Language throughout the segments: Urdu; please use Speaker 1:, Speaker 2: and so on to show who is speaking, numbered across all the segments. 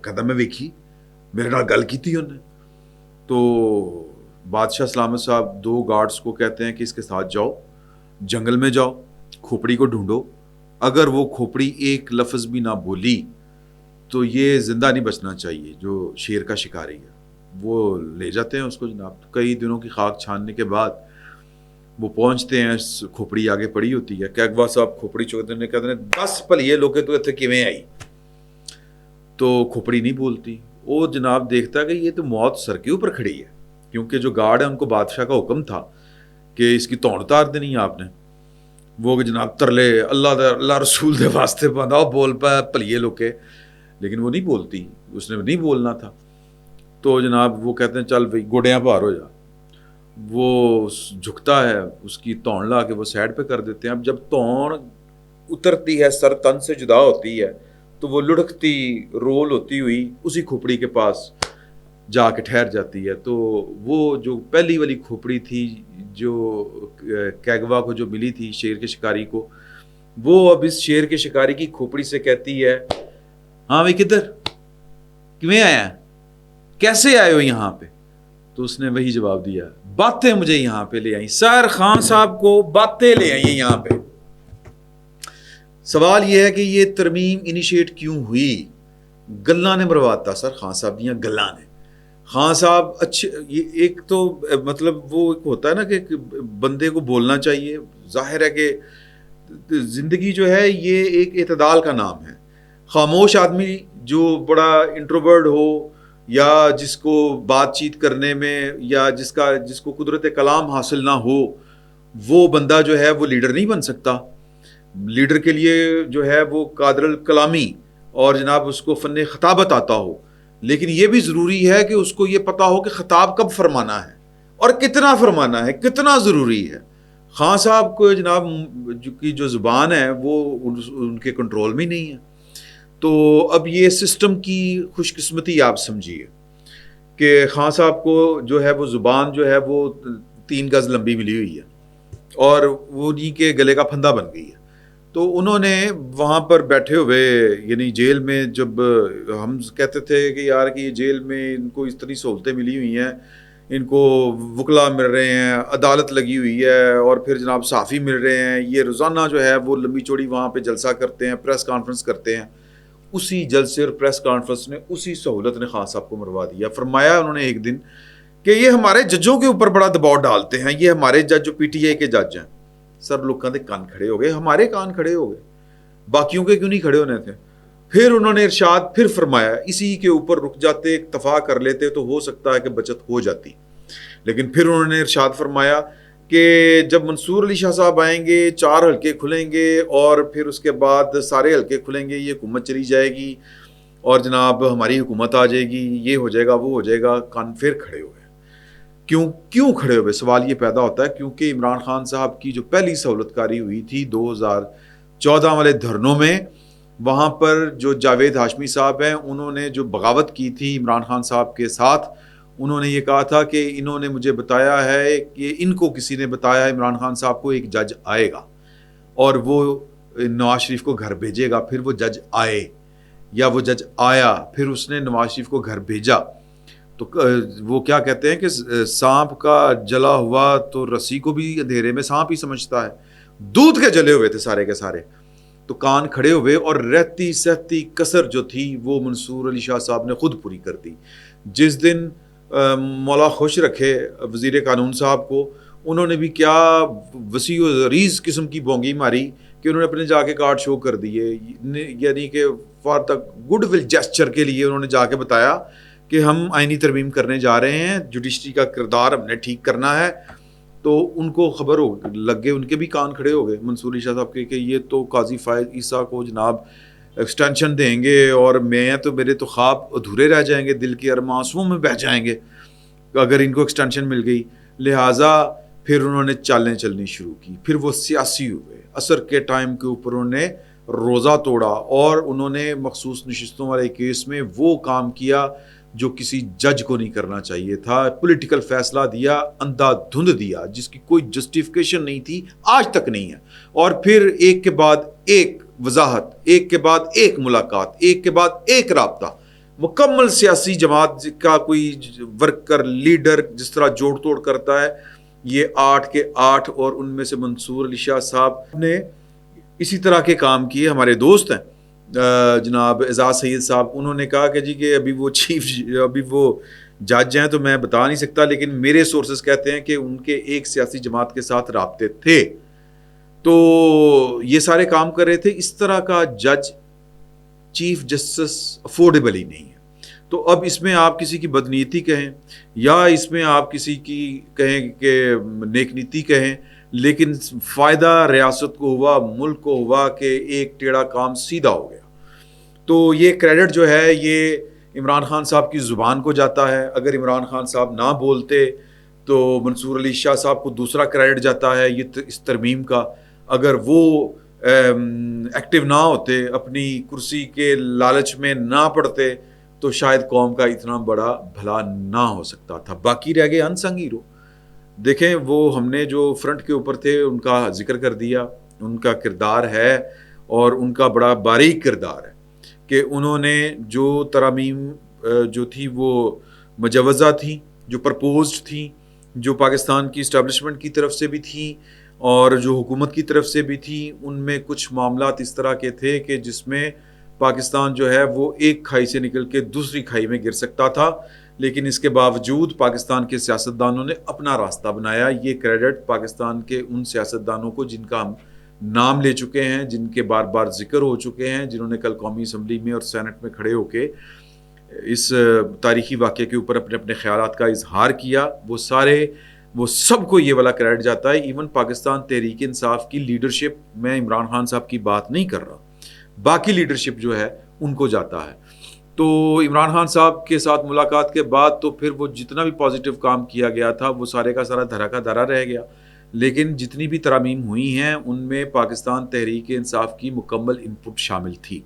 Speaker 1: وہ کہتا میں ویکھی میرے نال گل کیتی انہیں. تو بادشاہ سلامت صاحب 2 گارڈز کو کہتے ہیں کہ اس کے ساتھ جاؤ, جنگل میں جاؤ, کھوپڑی کو ڈھونڈو, اگر وہ کھوپڑی ایک لفظ بھی نہ بولی تو یہ زندہ نہیں بچنا چاہیے جو شیر کا شکاری ہے. وہ لے جاتے ہیں اس کو جناب. کئی دنوں کی خاک چھاننے کے بعد وہ پہنچتے ہیں, کھوپڑی آگے پڑی ہوتی ہے. کیگوا صاحب کھوپڑی چوکتے ہیں, کہتے ہیں 10 پلیے لوگ تو اتنے کیویں آئی. تو کھوپڑی نہیں بولتی. وہ جناب دیکھتا ہے کہ یہ تو موت سر کے اوپر کھڑی ہے, کیونکہ جو گارڈ ہے ان کو بادشاہ کا حکم تھا کہ اس کی توڑ اتار دینی ہے آپ نے. وہ جناب ترلے اللہ رسول دے واسطے بندہ بول پایا پلیے لوگ کے, لیکن وہ نہیں بولتی, اس نے نہیں بولنا تھا. تو جناب وہ کہتے ہیں چل بھائی گوڑیاں پار ہو جا. وہ جھکتا ہے, اس کی توڑ لا کے وہ سائڈ پہ کر دیتے ہیں. اب جب توڑ اترتی ہے, سر تن سے جدا ہوتی ہے, تو وہ لڑکتی رول ہوتی ہوئی اسی کھوپڑی کے پاس جا کے ٹھہر جاتی ہے. تو وہ جو پہلی والی کھوپڑی تھی جو کیگوا کو جو ملی تھی شیر کے شکاری کو, وہ اب اس شیر کے شکاری کی کھوپڑی سے کہتی ہے ہاں بھائی کدھر کیویں آیا, کیسے آئے ہو یہاں پہ. تو اس نے وہی جواب دیا باتیں مجھے یہاں پہ لے آئیں, سر خان صاحب کو باتیں لے آئیں یہاں پہ. سوال یہ ہے کہ یہ ترمیم انیشیٹ کیوں ہوئی؟ گلاں نے مرواتا سر, خان صاحب دیاں گلاں نے. خان صاحب اچھے, ایک تو مطلب وہ ہوتا ہے نا کہ بندے کو بولنا چاہیے. ظاہر ہے کہ زندگی جو ہے یہ ایک اعتدال کا نام ہے. خاموش آدمی جو بڑا انٹروورڈ ہو یا جس کو بات چیت کرنے میں یا جس کو قدرت کلام حاصل نہ ہو, وہ بندہ جو ہے وہ لیڈر نہیں بن سکتا. لیڈر کے لیے جو ہے وہ قادر الکلامی اور جناب اس کو فن خطابت آتا ہو, لیکن یہ بھی ضروری ہے کہ اس کو یہ پتا ہو کہ خطاب کب فرمانا ہے اور کتنا فرمانا ہے, کتنا ضروری ہے. خان صاحب کو جناب کی جو زبان ہے وہ ان کے کنٹرول میں نہیں ہے. تو اب یہ سسٹم کی خوش قسمتی آپ سمجھیے کہ خان صاحب کو جو ہے وہ زبان جو ہے وہ 3 گز لمبی ملی ہوئی ہے اور وہ انہیں کے گلے کا پھندا بن گئی ہے. تو انہوں نے وہاں پر بیٹھے ہوئے, یعنی جیل میں, جب ہم کہتے تھے کہ یار کہ یہ جیل میں ان کو اس طرح سہولتیں ملی ہوئی ہیں, ان کو وکلا مل رہے ہیں, عدالت لگی ہوئی ہے, اور پھر جناب صحافی مل رہے ہیں, یہ روزانہ جو ہے وہ لمبی چوڑی وہاں پہ جلسہ کرتے ہیں, پریس کانفرنس کرتے ہیں. اسی جلسے اور پریس کانفرنس نے, اسی سہولت نے خان صاحب کو مروا دیا. فرمایا انہوں نے ایک دن کہ یہ ہمارے ججوں کے اوپر بڑا دباؤ ڈالتے ہیں, یہ ہمارے جج جو پی ٹی آئی کے جج ہیں. سب لوگ کہتے کان کھڑے ہو گئے, ہمارے کان کھڑے ہو گئے, باقیوں کے کیوں نہیں کھڑے ہونے تھے. پھر انہوں نے ارشاد پھر فرمایا اسی کے اوپر رک جاتے, اکتفا کر لیتے تو ہو سکتا ہے کہ بچت ہو جاتی. لیکن پھر انہوں نے ارشاد فرمایا کہ جب منصور علی شاہ صاحب آئیں گے 4 حلقے کھلیں گے اور پھر اس کے بعد سارے حلقے کھلیں گے, یہ حکومت چلی جائے گی اور جناب ہماری حکومت آ جائے گی, یہ ہو جائے گا وہ ہو جائے گا. کان پھر کھڑے ہوئے. کیوں کھڑے ہوئے؟ سوال یہ پیدا ہوتا ہے کیونکہ عمران خان صاحب کی جو پہلی سہولت کاری ہوئی تھی 2014 والے دھرنوں میں, وہاں پر جو جاوید ہاشمی صاحب ہیں انہوں نے جو بغاوت کی تھی عمران خان صاحب کے ساتھ, انہوں نے یہ کہا تھا کہ انہوں نے مجھے بتایا ہے کہ ان کو کسی نے بتایا عمران خان صاحب کو ایک جج آئے گا اور وہ نواز شریف کو گھر بھیجے گا. پھر وہ جج آئے یا وہ جج آیا, پھر اس نے نواز شریف کو گھر بھیجا. تو وہ کیا کہتے ہیں کہ سانپ کا جلا ہوا تو رسی کو بھی اندھیرے میں سانپ ہی سمجھتا ہے. دودھ کے جلے ہوئے تھے سارے کے سارے. تو کان کھڑے ہوئے اور رہتی سہتی کسر جو تھی وہ منصور علی شاہ صاحب نے خود پوری کر دی. جس دن مولا خوش رکھے وزیر قانون صاحب کو, انہوں نے بھی کیا وسیع و عریض قسم کی بونگی ماری کہ انہوں نے اپنے جا کے کارڈ شو کر دیے, یعنی کہ for the good will gesture کے لیے انہوں نے جا کے بتایا کہ ہم آئینی ترمیم کرنے جا رہے ہیں, جوڈیشری کا کردار ہم نے ٹھیک کرنا ہے. تو ان کو خبر ہو لگ گئے, ان کے بھی کان کھڑے ہو گئے منصور علی شاہ صاحب کے کہ یہ تو قاضی فائز عیسیٰ کو جناب ایکسٹینشن دیں گے اور میں تو میرے تو خواب ادھورے رہ جائیں گے, دل کے ارمان آنسوؤں میں بہہ جائیں گے اگر ان کو ایکسٹینشن مل گئی. لہٰذا پھر انہوں نے چالیں چلنی شروع کی. پھر وہ سیاسی ہوئے, عصر کے ٹائم کے اوپر انہوں نے روزہ توڑا اور انہوں نے مخصوص نشستوں والے کیس میں وہ کام کیا جو کسی جج کو نہیں کرنا چاہیے تھا. پولیٹیکل فیصلہ دیا, اندھا دھند دیا, جس کی کوئی جسٹیفیکیشن نہیں تھی, آج تک نہیں ہے. اور پھر ایک کے بعد ایک وضاحت, ایک کے بعد ایک ملاقات, ایک کے بعد ایک رابطہ. مکمل سیاسی جماعت کا کوئی ورکر لیڈر جس طرح جوڑ توڑ کرتا ہے، یہ 8 کے 8، اور ان میں سے منصور علی شاہ صاحب نے اسی طرح کے کام کیے. ہمارے دوست ہیں جناب اعزاز سید صاحب، انہوں نے کہا کہ جی کہ ابھی وہ جج ہیں تو میں بتا نہیں سکتا، لیکن میرے سورسز کہتے ہیں کہ ان کے ایک سیاسی جماعت کے ساتھ رابطے تھے، تو یہ سارے کام کر رہے تھے. اس طرح کا جج چیف جسٹس افورڈیبل ہی نہیں ہے. تو اب اس میں آپ کسی کی بدنیتی کہیں یا اس میں آپ کسی کی کہیں کہ نیک نیتی کہیں، لیکن فائدہ ریاست کو ہوا، ملک کو ہوا کہ ایک ٹیڑھا کام سیدھا ہو گیا. تو یہ کریڈٹ جو ہے یہ عمران خان صاحب کی زبان کو جاتا ہے. اگر عمران خان صاحب نہ بولتے تو منصور علی شاہ صاحب کو دوسرا کریڈٹ جاتا ہے یہ اس ترمیم کا. اگر وہ ایکٹیو نہ ہوتے، اپنی کرسی کے لالچ میں نہ پڑتے، تو شاید قوم کا اتنا بڑا بھلا نہ ہو سکتا تھا. باقی رہ گئے انسنگ ہیرو. دیکھیں وہ ہم نے جو فرنٹ کے اوپر تھے ان کا ذکر کر دیا، ان کا کردار ہے اور ان کا بڑا باریک کردار ہے کہ انہوں نے جو ترامیم جو تھی وہ مجوزہ تھیں، جو پرپوزڈ تھیں، جو پاکستان کی اسٹیبلشمنٹ کی طرف سے بھی تھیں اور جو حکومت کی طرف سے بھی تھیں، ان میں کچھ معاملات اس طرح کے تھے کہ جس میں پاکستان جو ہے وہ ایک کھائی سے نکل کے دوسری کھائی میں گر سکتا تھا. لیکن اس کے باوجود پاکستان کے سیاستدانوں نے اپنا راستہ بنایا. یہ کریڈٹ پاکستان کے ان سیاستدانوں کو جن کا ہم نام لے چکے ہیں، جن کے بار بار ذکر ہو چکے ہیں، جنہوں نے کل قومی اسمبلی میں اور سینٹ میں کھڑے ہو کے اس تاریخی واقعے کے اوپر اپنے اپنے خیالات کا اظہار کیا، وہ سب کو یہ والا کریڈٹ جاتا ہے. ایون پاکستان تحریک انصاف کی لیڈرشپ، میں عمران خان صاحب کی بات نہیں کر رہا، باقی لیڈرشپ جو ہے ان کو جاتا ہے. تو عمران خان صاحب کے ساتھ ملاقات کے بعد تو پھر وہ جتنا بھی پازیٹیو کام کیا گیا تھا وہ سارے کا سارا دھرا کا دھرا رہ گیا. لیکن جتنی بھی ترامیم ہوئی ہیں ان میں پاکستان تحریک انصاف کی مکمل انپٹ شامل تھی.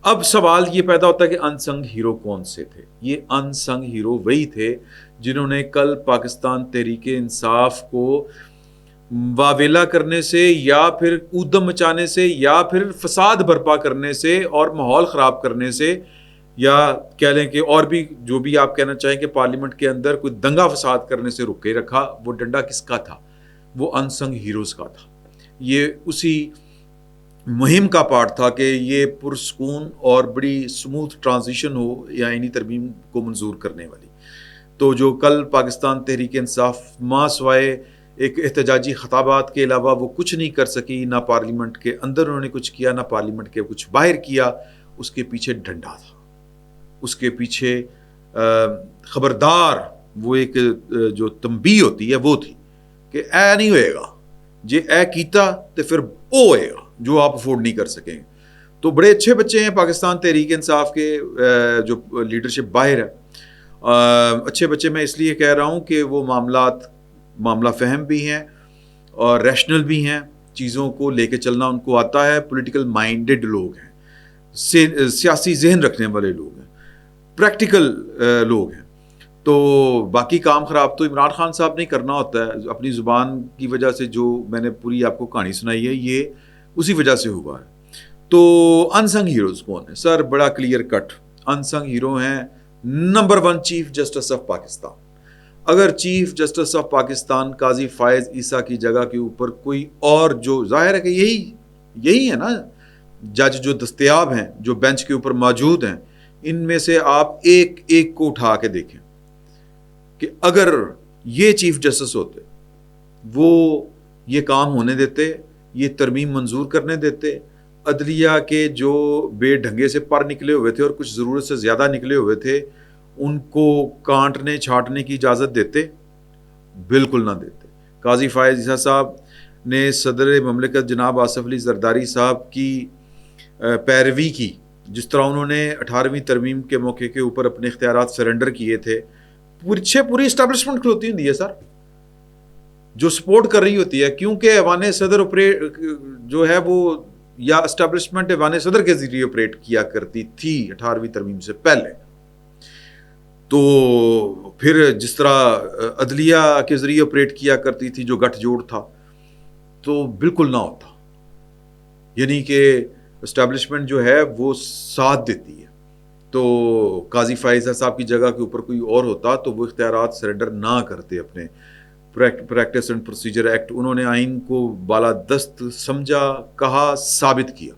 Speaker 1: اب سوال یہ پیدا ہوتا ہے کہ انسنگ ہیرو کون سے تھے؟ یہ انسنگ ہیرو وہی تھے جنہوں نے کل پاکستان تحریک انصاف کو واویلا کرنے سے یا پھر اودم مچانے سے یا پھر فساد برپا کرنے سے اور ماحول خراب کرنے سے، یا کہہ لیں کہ اور بھی جو بھی آپ کہنا چاہیں کہ پارلیمنٹ کے اندر کوئی دنگا فساد کرنے سے رکے رکھا. وہ ڈنڈا کس کا تھا؟ وہ انسنگ ہیروز کا تھا. یہ اسی مہم کا پارٹ تھا کہ یہ پرسکون اور بڑی سموتھ ٹرانزیشن ہو یا انہی ترمیم کو منظور کرنے والی. تو جو کل پاکستان تحریک انصاف ماں سوائے ایک احتجاجی خطابات کے علاوہ وہ کچھ نہیں کر سکی، نہ پارلیمنٹ کے اندر انہوں نے کچھ کیا، نہ پارلیمنٹ کے کچھ باہر کیا. اس کے پیچھے ڈنڈا تھا، اس کے پیچھے خبردار وہ ایک جو تنبیہ ہوتی ہے وہ تھی کہ اے نہیں ہوئے گا، جے اے کیتا تو پھر او ہوئے گا جو آپ افورڈ نہیں کر سکیں. تو بڑے اچھے بچے ہیں پاکستان تحریک انصاف کے جو لیڈرشپ باہر ہے. اچھے بچے میں اس لیے کہہ رہا ہوں کہ وہ معاملہ فہم بھی ہیں اور ریشنل بھی ہیں، چیزوں کو لے کے چلنا ان کو آتا ہے. پولیٹیکل مائنڈڈ لوگ ہیں، سیاسی ذہن رکھنے والے لوگ ہیں، پریکٹیکل لوگ ہیں. تو باقی کام خراب تو عمران خان صاحب نے کرنا ہوتا ہے. اپنی زبان کی وجہ سے جو میں نے پوری آپ کو کہانی سنائی ہے یہ اسی وجہ سے ہوا ہے. تو انسنگ ہیروز کون ہیں؟ سر بڑا کلیئر کٹ انسنگ ہیرو ہیں. Number 1 chief justice of Pakistan. اگر چیف جسٹس آف پاکستان قاضی فائز عیسیٰ کی جگہ کے اوپر کوئی اور، جو ظاہر ہے کہ یہی ہے نا جج جو دستیاب ہیں، جو بینچ کے اوپر موجود ہیں، ان میں سے آپ ایک ایک کو اٹھا کے دیکھیں کہ اگر یہ چیف جسٹس ہوتے وہ یہ کام ہونے دیتے، یہ ترمیم منظور کرنے دیتے، عدلیہ کے جو بے ڈھنگے سے پر نکلے ہوئے تھے اور کچھ ضرورت سے زیادہ نکلے ہوئے تھے ان کو کانٹنے چھانٹنے کی اجازت دیتے؟ بالکل نہ دیتے. قاضی فائز عیسیٰ صاحب نے صدر مملکت جناب آصف علی زرداری صاحب کی پیروی کی، جس طرح انہوں نے 18ویں ترمیم کے موقع کے اوپر اپنے اختیارات سرنڈر کیے تھے. پوری اسٹیبلشمنٹ کھلوتی ہوتی ہے سر جو سپورٹ کر رہی ہوتی ہے، کیونکہ ایوان صدر جو ہے وہ یا اسٹیبلشمنٹ ایوان صدر کے ذریعے آپریٹ کیا کرتی تھی 18ویں ترمیم سے پہلے. تو پھر جس طرح عدلیہ کے ذریعے آپریٹ کیا کرتی تھی جو گٹھ جوڑ تھا، تو بالکل نہ ہوتا. یعنی کہ اسٹیبلشمنٹ جو ہے وہ ساتھ دیتی ہے. تو قاضی فائز صاحب کی جگہ کے اوپر کوئی اور ہوتا تو وہ اختیارات سرنڈر نہ کرتے اپنے. پریکٹس اینڈ پروسیجر ایکٹ انہوں نے آئین کو بالادست سمجھا, کہا, ثابت کیا.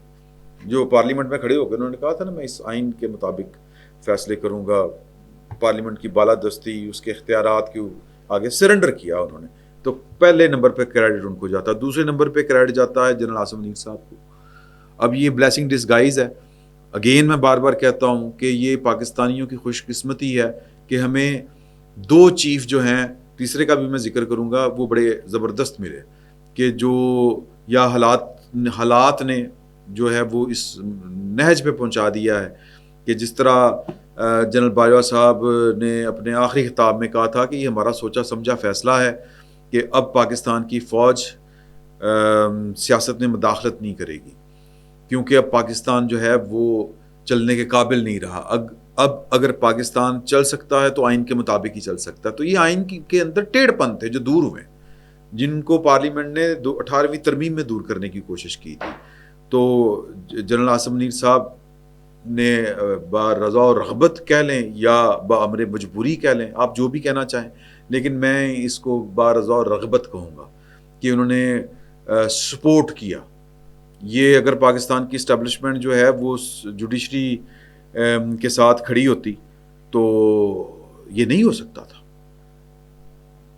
Speaker 1: جو پارلیمنٹ میں کھڑے ہو کے انہوں نے کہا تھا نا میں اس آئین کے مطابق فیصلے کروں گا, پارلیمنٹ کی بالادستی اس کے اختیارات کے آگے سرنڈر کیا انہوں نے. تو پہلے نمبر پہ کریڈٹ ان کو جاتا. دوسرے نمبر پہ کریڈٹ جاتا ہے جنرل عاصم منیر صاحب کو. اب یہ بلیسنگ ڈسگائز ہے. اگین میں بار بار کہتا ہوں کہ یہ پاکستانیوں کی خوش قسمتی ہے کہ ہمیں 2 چیف جو ہیں, تیسرے کا بھی میں ذکر کروں گا, وہ بڑے زبردست ملے کہ جو یا حالات نے جو ہے وہ اس نہج پہ پہنچا دیا ہے کہ جس طرح جنرل باجوہ صاحب نے اپنے آخری خطاب میں کہا تھا کہ یہ ہمارا سوچا سمجھا فیصلہ ہے کہ اب پاکستان کی فوج سیاست میں مداخلت نہیں کرے گی, کیونکہ اب پاکستان جو ہے وہ چلنے کے قابل نہیں رہا. اب اگر پاکستان چل سکتا ہے تو آئین کے مطابق ہی چل سکتا ہے. تو یہ آئین کے اندر ٹیڑھ پن تھے جو دور ہوئے, جن کو پارلیمنٹ نے 18ویں ترمیم میں دور کرنے کی کوشش کی تھی. تو جنرل عاصم منیر صاحب نے برضا و رغبت کہہ لیں یا بامر مجبوری کہہ لیں, آپ جو بھی کہنا چاہیں, لیکن میں اس کو برضا و رغبت کہوں گا کہ انہوں نے سپورٹ کیا. یہ اگر پاکستان کی اسٹیبلشمنٹ جو ہے وہ جوڈیشری کے ساتھ کھڑی ہوتی تو یہ نہیں ہو سکتا تھا.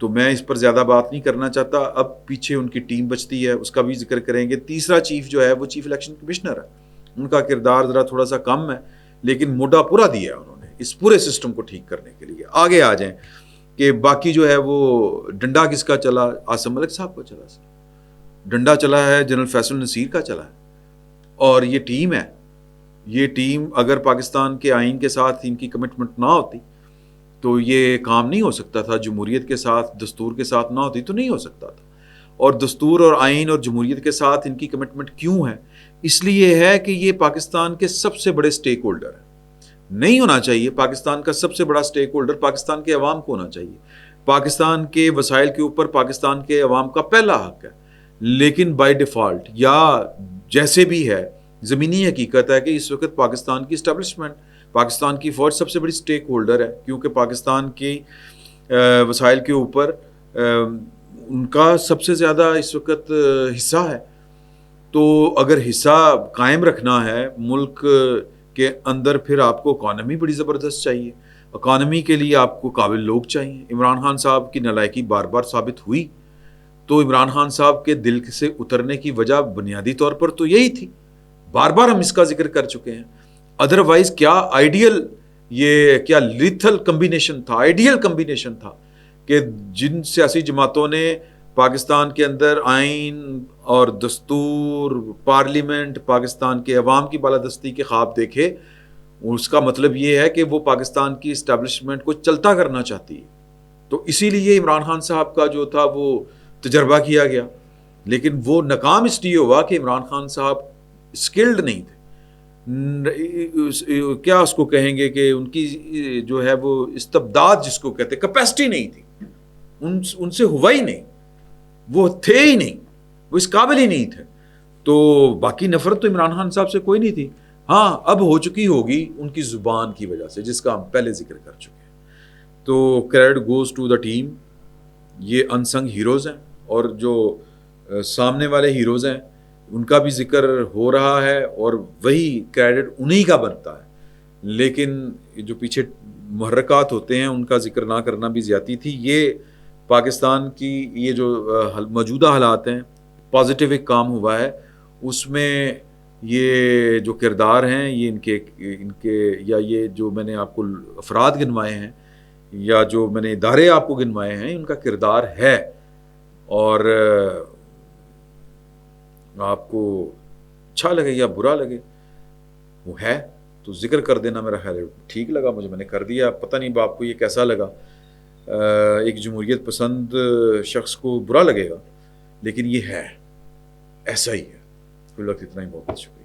Speaker 1: تو میں اس پر زیادہ بات نہیں کرنا چاہتا. اب پیچھے ان کی ٹیم بچتی ہے, اس کا بھی ذکر کریں گے. تیسرا چیف جو ہے وہ چیف الیکشن کمشنر ہے. ان کا کردار ذرا تھوڑا سا کم ہے, لیکن موڈا پورا دیا ہے انہوں نے اس پورے سسٹم کو ٹھیک کرنے کے لیے. آگے آ جائیں کہ باقی جو ہے وہ ڈنڈا کس کا چلا, عاصم ملک صاحب کا چلا. ڈنڈا چلا ہے جنرل فیصل نصیر کا چلا ہے. اور یہ ٹیم ہے, یہ ٹیم اگر پاکستان کے آئین کے ساتھ ان کی کمٹمنٹ نہ ہوتی تو یہ کام نہیں ہو سکتا تھا. جمہوریت کے ساتھ, دستور کے ساتھ نہ ہوتی تو نہیں ہو سکتا تھا. اور دستور اور آئین اور جمہوریت کے ساتھ ان کی کمٹمنٹ کیوں ہے؟ اس لیے ہے کہ یہ پاکستان کے سب سے بڑے سٹیک ہولڈر ہیں. نہیں ہونا چاہیے. پاکستان کا سب سے بڑا سٹیک ہولڈر پاکستان کے عوام کو ہونا چاہیے. پاکستان کے وسائل کے اوپر پاکستان کے عوام کا پہلا حق ہے. لیکن بائی ڈیفالٹ یا جیسے بھی ہے, زمینی حقیقت ہے کہ اس وقت پاکستان کی اسٹیبلشمنٹ, پاکستان کی فوج سب سے بڑی سٹیک ہولڈر ہے, کیونکہ پاکستان کی وسائل کے اوپر ان کا سب سے زیادہ اس وقت حصہ ہے. تو اگر حصہ قائم رکھنا ہے ملک کے اندر, پھر آپ کو اکانومی بڑی زبردست چاہیے. اکانومی کے لیے آپ کو قابل لوگ چاہیے. عمران خان صاحب کی نالائکی بار بار ثابت ہوئی. تو عمران خان صاحب کے دل سے اترنے کی وجہ بنیادی طور پر تو یہی تھی. بار بار ہم اس کا ذکر کر چکے ہیں. ادروائز کیا آئیڈیل, یہ کیا لیتھل کمبینیشن تھا, آئیڈیل کمبینیشن تھا کہ جن سیاسی جماعتوں نے پاکستان کے اندر آئین اور دستور, پارلیمنٹ, پاکستان کے عوام کی بالادستی کے خواب دیکھے, اس کا مطلب یہ ہے کہ وہ پاکستان کی اسٹیبلشمنٹ کو چلتا کرنا چاہتی ہے. تو اسی لیے عمران خان صاحب کا جو تھا وہ تجربہ کیا گیا, لیکن وہ ناکام اس لیے ہوا کہ عمران خان صاحب اسکلڈ نہیں تھے. کیا اس کو کہیں گے کہ ان کی جو ہے وہ استبداد جس کو کہتے کیپیسٹی نہیں تھی, ان سے ہوا ہی نہیں, وہ تھے ہی نہیں, وہ اس قابل ہی نہیں تھے. تو باقی نفرت تو عمران خان صاحب سے کوئی نہیں تھی. ہاں اب ہو چکی ہوگی ان کی زبان کی وجہ سے, جس کا ہم پہلے ذکر کر چکے ہیں. تو credit goes to the team. یہ انسنگ ہیروز ہیں, اور جو سامنے والے ہیروز ہیں ان کا بھی ذکر ہو رہا ہے, اور وہی کریڈٹ انہی کا بنتا ہے. لیکن جو پیچھے محرکات ہوتے ہیں ان کا ذکر نہ کرنا بھی زیادتی تھی. یہ پاکستان کی یہ جو موجودہ حالات ہیں, پازیٹیو ایک کام ہوا ہے, اس میں یہ جو کردار ہیں یہ ان کے یا یہ جو میں نے آپ کو افراد گنوائے ہیں یا جو میں نے ادارے آپ کو گنوائے ہیں, ان کا کردار ہے. اور آپ کو اچھا لگے یا برا لگے وہ ہے, تو ذکر کر دینا میرا خیال ہے ٹھیک لگا مجھے, میں نے کر دیا. پتہ نہیں آپ کو یہ کیسا لگا. ایک جمہوریت پسند شخص کو برا لگے گا, لیکن یہ ہے ایسا ہی ہے. کوئی وقت اتنا ہی, بہت شکریہ.